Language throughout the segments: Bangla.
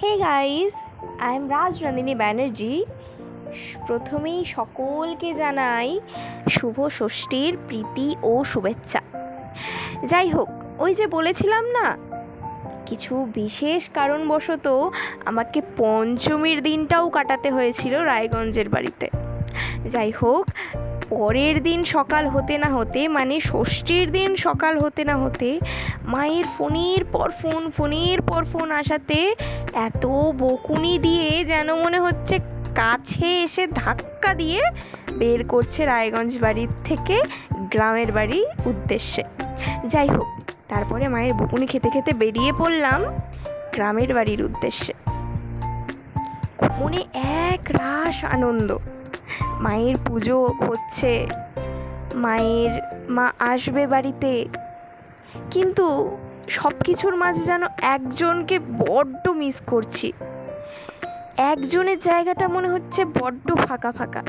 Hey guys, I am Rajnandini Banerjee. প্রথমেই সকলকে জানাই শুভ ষষ্ঠীর প্রীতি ও শুভেচ্ছা। যাই হোক, ওই যে বলেছিলাম না, কিছু বিশেষ কারণবশত আমাকে পঞ্চমীর দিনটাও কাটাতে হয়েছিল রায়গঞ্জের বাড়িতে। যাই হোক, পরের দিন সকাল হতে না হতে, মানে ষষ্ঠীর দিন সকাল হতে না হতে, মায়ের ফোনের পর ফোন আসাতে এত বকুনি দিয়ে যেন মনে হচ্ছে কাছে এসে ধাক্কা দিয়ে বের করছে রায়গঞ্জ বাড়ির থেকে গ্রামের বাড়ির উদ্দেশ্যে। যাই হোক, তারপরে মায়ের বকুনি খেতে খেতে বেরিয়ে পড়লাম গ্রামের বাড়ির উদ্দেশ্যে। মনে এক রাস আনন্দ, মায়ের পুজো হচ্ছে, মা আসবে বাড়িতে, কিন্তু সব কিছুর মাঝে যেন একজনকে বড্ড মিস করছি। একজনের জায়গাটা মনে হচ্ছে বড্ড ফাঁকা ফাঁকা।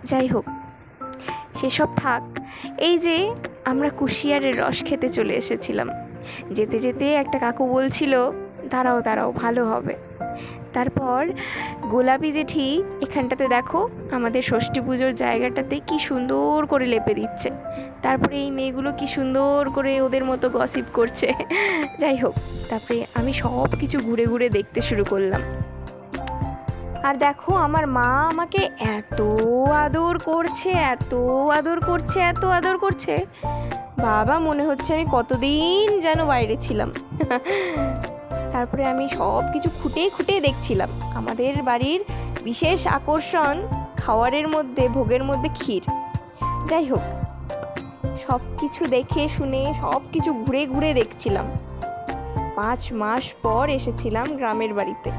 যাই হোক, সেসব থাক। এই যে আমরা কুশিয়ারের রস খেতে চলে এসেছিলাম, যেতে যেতে একটা কাকু বলছিল, দাঁড়াও ভালো হবে। তারপর গোলাপি জেঠি এখানটাতে দেখো আমাদের ষষ্ঠী পুজোর জায়গাটাতে কি সুন্দর করে লেপে দিচ্ছে। তারপরে এই মেয়েগুলো কি সুন্দর করে ওদের মতো গসিপ করছে। যাই হোক, তারপরে আমি সব কিছু ঘুরে ঘুরে দেখতে শুরু করলাম। আর দেখো, আমার মা আমাকে এত আদর করছে, বাবা মনে হচ্ছে আমি কতদিন যেন বাইরে ছিলাম। তারপরে আমি সব কিছু খুঁটে দেখছিলাম। আমাদের বাড়ির বিশেষ আকর্ষণ খাওয়ারের মধ্যে, ভোগের মধ্যে ক্ষীর। যাই হোক, সব কিছু দেখে শুনে সব কিছু ঘুরে ঘুরে দেখছিলাম। 5 মাস পর এসেছিলাম গ্রামের বাড়িতে।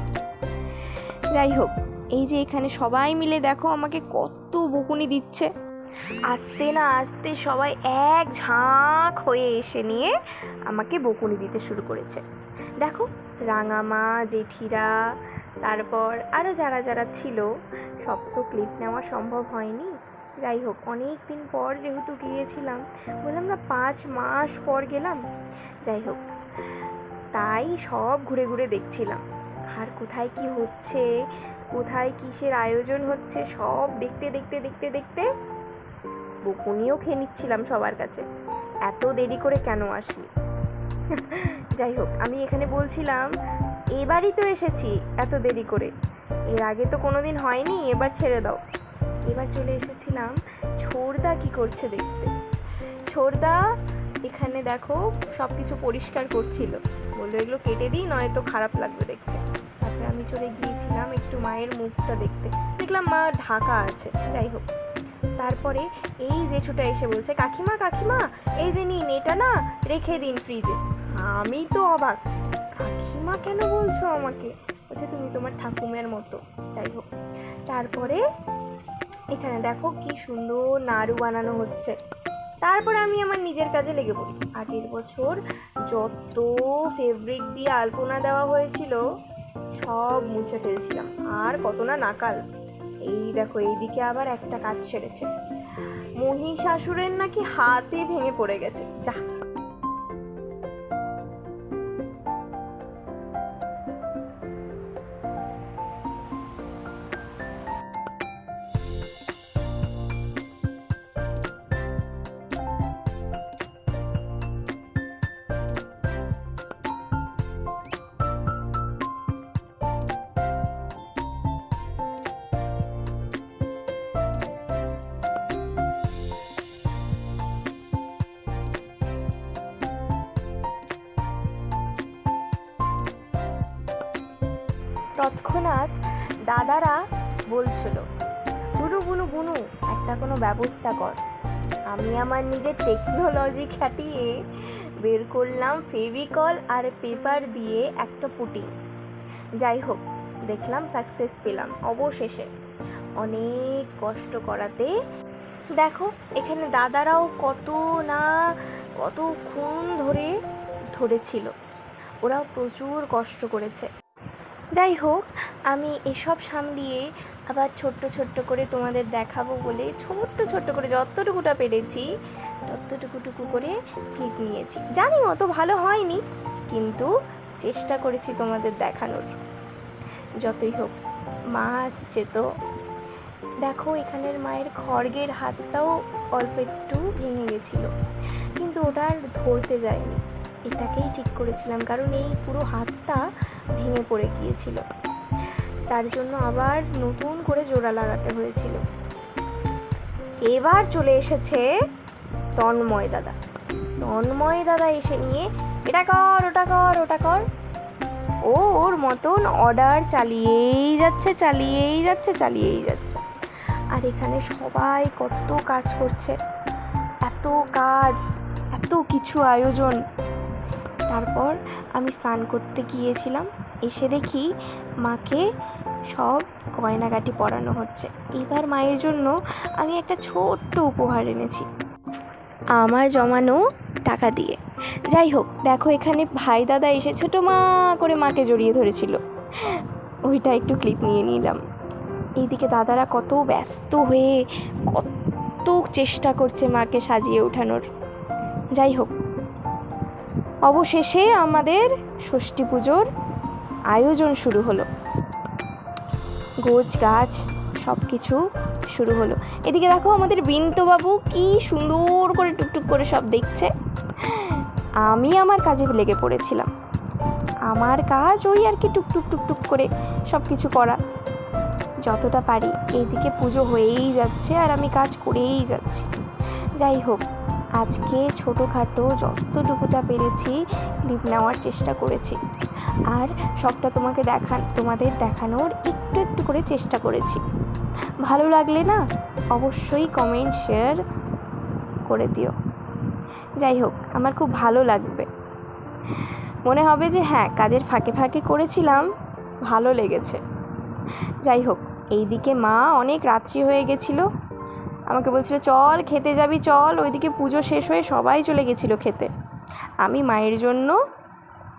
যাই হোক, এই যে এখানে সবাই মিলে দেখো আমাকে কত বকুনি দিচ্ছে। আস্তে না আস্তে সবাই এক ঝাঁক হয়ে এসে নিয়ে আমাকে বকুনি দিতে শুরু করেছে। দেখো, রাঙামা, জেঠিরা, তারপর আরও যারা ছিল, সব তো ক্লিপ নেওয়া সম্ভব হয়নি। যাই হোক, অনেক দিন পর যেহেতু গিয়েছিলাম, বললাম না 5 মাস পর গেলাম। যাই হোক, তাই সব ঘুরে ঘুরে দেখছিলাম, আর কোথায় কি হচ্ছে, কোথায় কিসের আয়োজন হচ্ছে, সব দেখতে বকুনিও খেয়ে নিচ্ছিলাম সবার কাছে, এত দেরি করে কেন আসি। যাই হোক, আমি এখানে বলছিলাম, এবারই তো এসেছি এত দেরি করে, এর আগে তো কোনোদিন হয়নি, এবার ছেড়ে দাও। এবার চলে এসেছিলাম ছোড়দা কি করছে দেখতে। ছোড়দা এখানে দেখো সব কিছু পরিষ্কার করছিল, বললো এগুলো কেটে দিই, নয়তো খারাপ লাগবে দেখতে। তারপরে আমি চলে গিয়েছিলাম একটু মায়ের মুখটা দেখতে, দেখলাম মা ঢাকা আছে। যাই হোক, তারপরে এই জেঠুটা এসে বলছে, কাকিমা এই যে নিন, এটা না রেখে দিন ফ্রিজে। আমি তো অবাক, কাকিমা কেন বলছো আমাকে? বলছে তুমি তোমার ঠাকুমার মতো। যাই হোক, তারপরে এখানে দেখো কি সুন্দর নাড়ু বানানো হচ্ছে। তারপরে আমি আমার নিজের কাজে লেগে পড়ি। আগের বছর যত ফেব্রিক দিয়ে আলপনা দেওয়া হয়েছিল সব মুছে ফেলছিলাম, আর কত না নাকাল। এই দেখো, এইদিকে আবার একটা কাজ সেরেছে, মহিষাসুরের নাকি হাতে ভেঙে পড়ে গেছে। যা, তৎক্ষণাৎ দাদারা বলছিল, বুনু একটা কোনো ব্যবস্থা কর। আমি আমার নিজের টেকনোলজি খাটিয়ে বের করলাম ফেভিকল আর পেপার দিয়ে একটা পুটিং। যাই হোক, দেখলাম সাকসেস পেলাম অবশেষে। অনেক কষ্ট করাতে দেখো এখানে দাদারাও কতক্ষণ ধরেছিল, ওরাও প্রচুর কষ্ট করেছে। যাই হোক, আমি এসব সামলিয়ে আবার ছোট্ট করে তোমাদের দেখাবো বলে ছোট্ট করে যতটুকুটা পেরেছি ততটুকু করে ক্লিপ নিয়েছি। জানি অত ভালো হয়নি, কিন্তু চেষ্টা করেছি তোমাদের দেখানোর। যতই হোক মা আসছে তো। দেখো এখানের মায়ের খড়গের হাতটাও অল্প একটু ভেঙে গেছিলো, কিন্তু ওটা আর ধরতে যায়নি, এটাকেই ঠিক করেছিলাম, কারণ এই পুরো হাতটা ভেঙে পড়ে গিয়েছিল, তার জন্য আবার নতুন করে জোড়া লাগাতে হয়েছিল। এবার চলে এসেছে তন্ময় দাদা। তন্ময় দাদা এসে নিয়ে এটা কর, ওটা কর, ওটা কর, ও ওর মতন অর্ডার চালিয়েই যাচ্ছে। আর এখানে সবাই কত কাজ করছে, এত কাজ, এত কিছু আয়োজন। তারপর আমি স্নান করতে গিয়েছিলাম, এসে দেখি মাকে সব গয়নাগাটি পরানো হচ্ছে। এবার মায়ের জন্য আমি একটা ছোট্ট উপহার এনেছি আমার জমানো টাকা দিয়ে। যাই হোক, দেখো এখানে ভাই দাদা এসে ছোটো মা করে মাকে জড়িয়ে ধরেছিল, ওইটা একটু ক্লিপ নিয়ে নিলাম। এইদিকে দাদারা কত ব্যস্ত হয়ে কত চেষ্টা করছে মাকে সাজিয়ে ওঠানোর। যাই হোক, অবশেষে আমাদের ষষ্ঠী পুজোর আয়োজন শুরু হলো, গোছ গাছ সব কিছু শুরু হলো। এদিকে দেখো আমাদের বিন্তবাবু কি সুন্দর করে টুকটুক করে সব দেখছে। আমি আমার কাজে লেগে পড়েছিলাম, আমার কাজ ওই আর কি টুকটুক করে সব কিছু করা, যতটা পারি। এইদিকে পুজো হয়েই যাচ্ছে আর আমি কাজ করেই যাচ্ছি। যাই হোক, আজকে ছোটোখাটো যতটুকুটা পেরেছি ক্লিপ নেওয়ার চেষ্টা করেছি, আর সবটা তোমাদের দেখানোর একটু করে চেষ্টা করেছি। ভালো লাগলে না অবশ্যই কমেন্ট শেয়ার করে দিও। যাই হোক, আমার খুব ভালো লাগবে, মনে হবে যে হ্যাঁ কাজের ফাঁকে করেছিলাম, ভালো লেগেছে। যাই হোক, এইদিকে মা অনেক রাত্রি হয়ে গেছিলো, আমাকে বলছিল চল খেতে যাবি চল। ওইদিকে পুজো শেষ হয়ে সবাই চলে গেছিলো খেতে। আমি মায়ের জন্য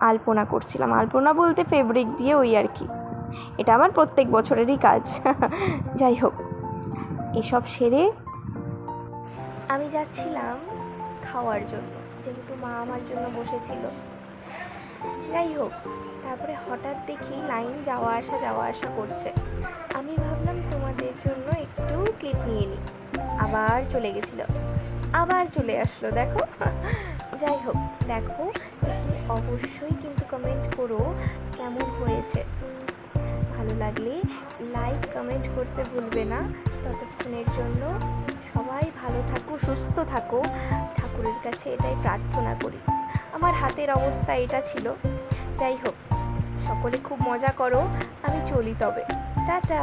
আলপনা করছিলাম, আলপনা বলতে ফেব্রিক দিয়ে ওই আর কি, এটা আমার প্রত্যেক বছরেরই কাজ। যাই হোক, এসব সেরে আমি যাচ্ছিলাম খাওয়ার জন্য, যেহেতু মা আমার জন্য বসেছিল। যাই হোক, তারপরে হঠাৎ দেখি লাইন যাওয়া আসা করছে। আমি ভাবলাম তোমাদের জন্য একটু ক্লিপ নিয়ে নিই, আবার চলে গেছিলো, আবার চলে আসলো। দেখো, যাই হোক, দেখো অবশ্যই কিন্তু কমেন্ট করো কেমন হয়েছে। ভালো লাগলে লাইক কমেন্ট করতে ভুলবে না। ততক্ষণের জন্য সবাই ভালো থাকো, সুস্থ থাকো, ঠাকুরের কাছে এটাই প্রার্থনা করি। আমার হাতের অবস্থা এটা ছিল। যাই হোক, সকলে খুব মজা করো, আমি চলি তবে, টাটা।